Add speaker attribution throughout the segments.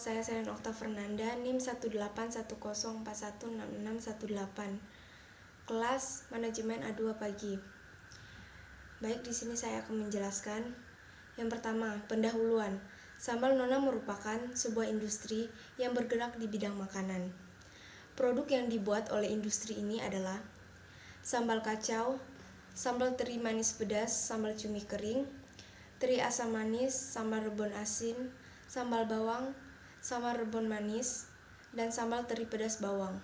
Speaker 1: saya Nokta Fernanda, NIM 18104166618. Kelas Manajemen A2 Pagi. Baik, di sini saya akan menjelaskan. Yang pertama, pendahuluan. Sambal Nona merupakan sebuah industri yang bergerak di bidang makanan. Produk yang dibuat oleh industri ini adalah sambal kacau, sambal teri manis pedas, sambal cumi kering, teri asam manis, sambal rebon asin, sambal bawang, sambal rebon manis, dan sambal teri pedas bawang.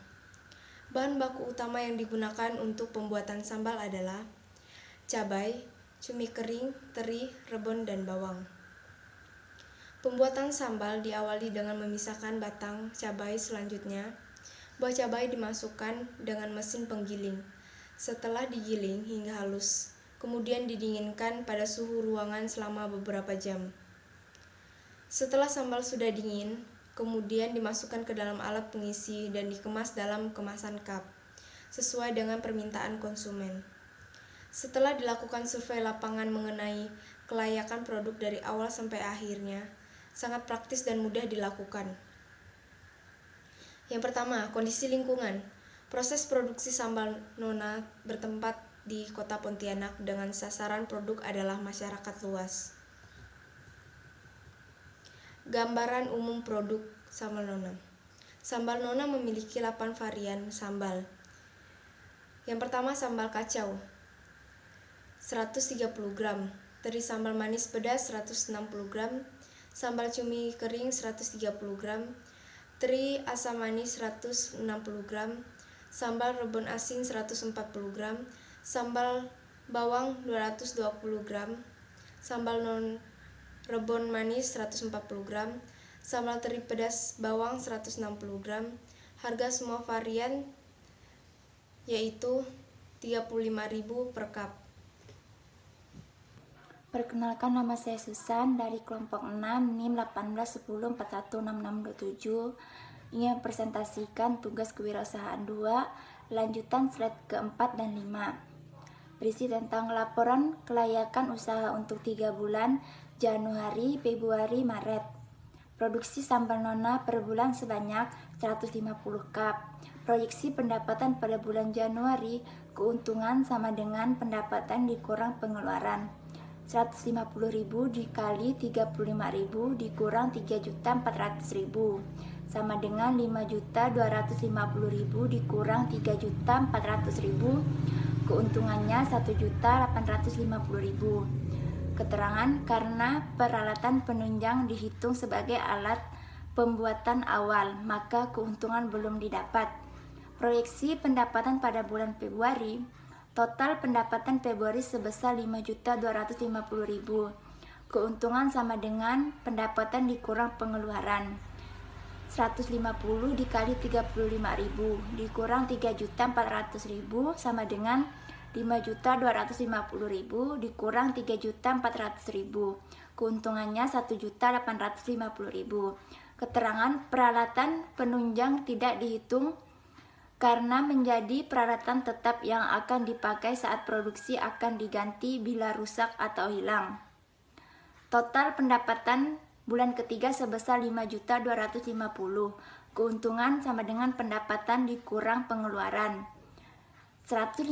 Speaker 1: Bahan baku utama yang digunakan untuk pembuatan sambal adalah cabai, cumi kering, teri, rebon, dan bawang. Pembuatan sambal diawali dengan memisahkan batang cabai. Selanjutnya, buah cabai dimasukkan dengan mesin penggiling. Setelah digiling hingga halus, kemudian didinginkan pada suhu ruangan selama beberapa jam. Setelah sambal sudah dingin, kemudian dimasukkan ke dalam alat pengisi dan dikemas dalam kemasan cup, sesuai dengan permintaan konsumen. Setelah dilakukan survei lapangan mengenai kelayakan produk dari awal sampai akhirnya, sangat praktis dan mudah dilakukan. Yang pertama, kondisi lingkungan. Proses produksi sambal Nona bertempat di Kota Pontianak dengan sasaran produk adalah masyarakat luas. Gambaran umum produk sambal Nona. Sambal Nona memiliki 8 varian sambal. Yang pertama, sambal kacau 130 gram, teri sambal manis pedas 160 gram, sambal cumi kering 130 gram, teri asam manis 160 gram, sambal rebon asin 140 gram, sambal bawang 220 gram, sambal non rebon manis 140 gram, sambal teri pedas bawang 160 gram. Harga semua varian yaitu 35.000 per cup.
Speaker 2: Perkenalkan, nama saya Susan dari kelompok 6 NIM 1810416627. Ingin presentasikan tugas kewirausahaan 2, lanjutan slide keempat dan 5. Berisi tentang laporan kelayakan usaha untuk 3 bulan Januari, Februari, Maret. Produksi sambal Nona per bulan sebanyak 150 cup. Proyeksi pendapatan pada bulan Januari, keuntungan sama dengan pendapatan dikurang pengeluaran. 150.000 dikali 35.000 dikurang 3.400.000 sama dengan 5.250.000 dikurang 3.400.000. Keuntungannya 1.850.000. Keterangan karena peralatan penunjang dihitung sebagai alat pembuatan awal, maka keuntungan belum didapat. Proyeksi pendapatan pada bulan Februari, total pendapatan Februari sebesar 5.250.000. Keuntungan sama dengan pendapatan dikurang pengeluaran. 150 dikali 35.000 dikurang 3.400.000 sama dengan 5.250.000 dikurang 3.400.000. Keuntungannya 1.850.000. Keterangan peralatan penunjang tidak dihitung karena menjadi peralatan tetap yang akan dipakai saat produksi akan diganti bila rusak atau hilang. Total pendapatan bulan ketiga sebesar 5.250. Keuntungan sama dengan pendapatan dikurang pengeluaran. 150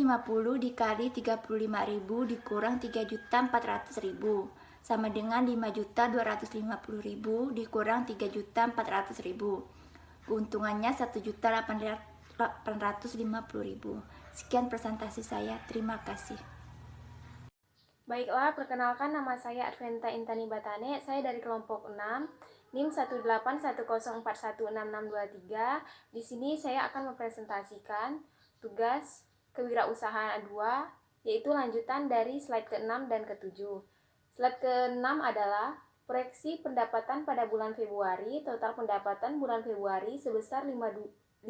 Speaker 2: dikali 35.000 dikurang 3.400.000 sama dengan 5.250.000 dikurang 3.400.000. Keuntungannya 1.850.000. Sekian presentasi saya. Terima kasih.
Speaker 3: Baiklah, perkenalkan, nama saya Adventa Intani Batane. Saya dari kelompok 6, NIM 18104166623. Di sini saya akan mempresentasikan tugas kewirausahaan 2, yaitu lanjutan dari slide ke-6 dan ke-7. Slide ke-6 adalah proyeksi pendapatan pada bulan Februari. Total pendapatan bulan Februari sebesar 5.250.000.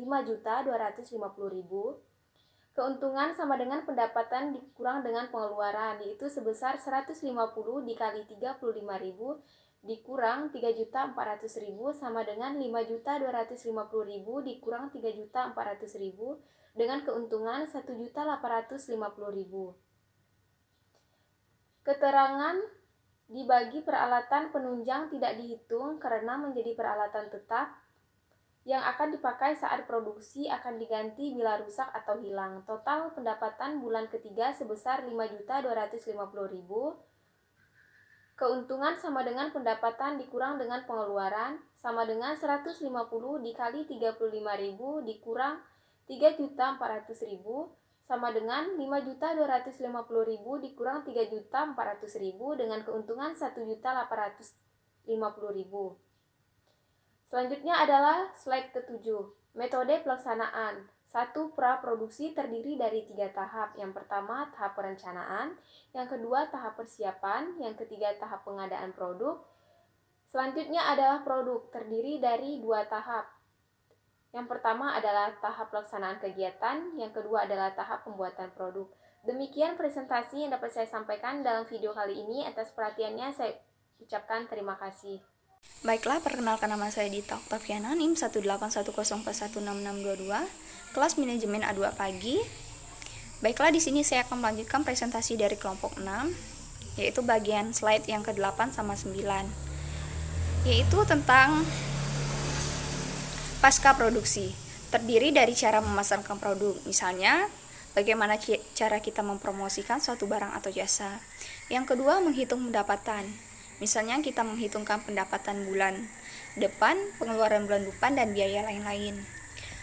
Speaker 3: Keuntungan sama dengan pendapatan dikurang dengan pengeluaran, yaitu sebesar 150 dikali 35.000 dikurang 3.400.000 sama dengan 5.250.000 dikurang 3.400.000 dengan keuntungan 1.850.000. Keterangan dibagi peralatan penunjang tidak dihitung karena menjadi peralatan tetap yang akan dipakai saat produksi akan diganti bila rusak atau hilang. Total pendapatan bulan ketiga sebesar 5.250.000. Keuntungan sama dengan pendapatan dikurang dengan pengeluaran sama dengan 150 dikali 35.000 dikurang 3.400.000 sama dengan 5.250.000 dikurang 3.400.000 dengan keuntungan 1.850.000. Selanjutnya adalah slide ke-7, metode pelaksanaan. 1. Praproduksi terdiri dari 3 tahap. Yang pertama, tahap perencanaan. Yang kedua, tahap persiapan. Yang ketiga, tahap pengadaan produk. Selanjutnya adalah produk, terdiri dari 2 tahap. Yang pertama adalah tahap pelaksanaan kegiatan. Yang kedua adalah tahap pembuatan produk. Demikian presentasi yang dapat saya sampaikan dalam video kali ini. Atas perhatiannya saya ucapkan terima kasih.
Speaker 2: Baiklah, perkenalkan nama saya Dita Oktaviana, NIM 18104166622, kelas manajemen A2 pagi. Baiklah, di sini saya akan melanjutkan presentasi dari kelompok 6, yaitu bagian slide yang ke-8 sama 9, yaitu tentang pasca produksi. Terdiri dari cara memasarkan produk, misalnya bagaimana cara kita mempromosikan suatu barang atau jasa. Yang kedua, menghitung pendapatan. Misalnya kita menghitungkan pendapatan bulan depan, pengeluaran bulan depan, dan biaya lain-lain.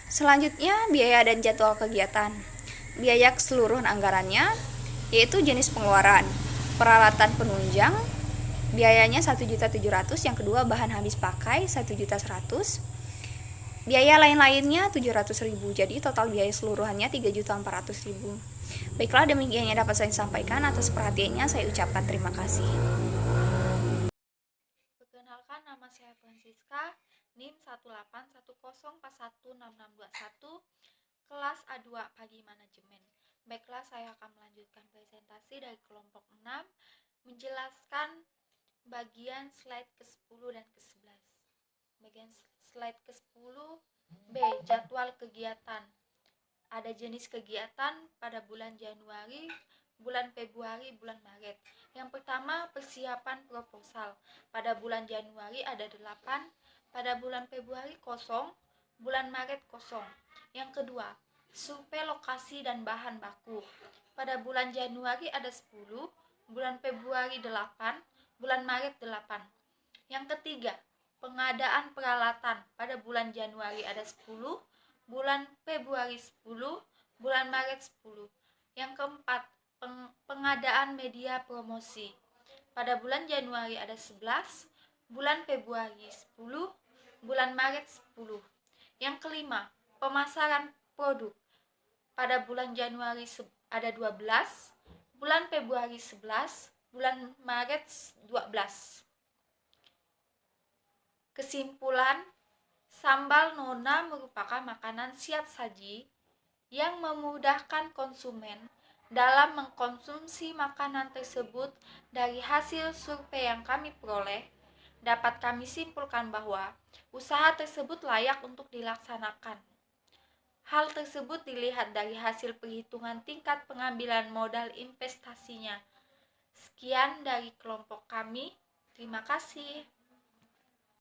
Speaker 2: Selanjutnya, biaya dan jadwal kegiatan. Biaya keseluruhan anggarannya, yaitu jenis pengeluaran, peralatan penunjang, biayanya 1.700.000, yang kedua bahan habis pakai 1.100.000, biaya lain-lainnya 700.000, jadi total biaya seluruhannya 3.400.000. Baiklah, demikian yang dapat saya sampaikan. Atas perhatiannya saya ucapkan terima kasih.
Speaker 4: Perkenalkan, nama saya Francisca, NIM 18104166621, kelas A2 Pagi Manajemen. Baiklah, saya akan melanjutkan presentasi dari kelompok 6, menjelaskan bagian slide ke-10 dan ke-11. Bagian slide ke-10, B. Jadwal kegiatan. Ada jenis kegiatan pada bulan Januari, bulan Februari, bulan Maret. Yang pertama, persiapan proposal. Pada bulan Januari ada 8, pada bulan Februari kosong, bulan Maret kosong. Yang kedua, survei lokasi dan bahan baku. Pada bulan Januari ada 10, bulan Februari 8, bulan Maret 8. Yang ketiga, pengadaan peralatan. Pada bulan Januari ada 10, bulan Februari 10, bulan Maret 10. Yang keempat, pengadaan media promosi. Pada bulan Januari ada 11, bulan Februari 10, bulan Maret 10. Yang kelima, pemasaran produk. Pada bulan Januari ada 12, bulan Februari 11, bulan Maret 12. Kesimpulan, sambal nona merupakan makanan siap saji yang memudahkan konsumen dalam mengkonsumsi makanan tersebut. Dari hasil survei yang kami peroleh, dapat kami simpulkan bahwa usaha tersebut layak untuk dilaksanakan. Hal tersebut dilihat dari hasil perhitungan tingkat pengambilan modal investasinya. Sekian dari kelompok kami. Terima kasih.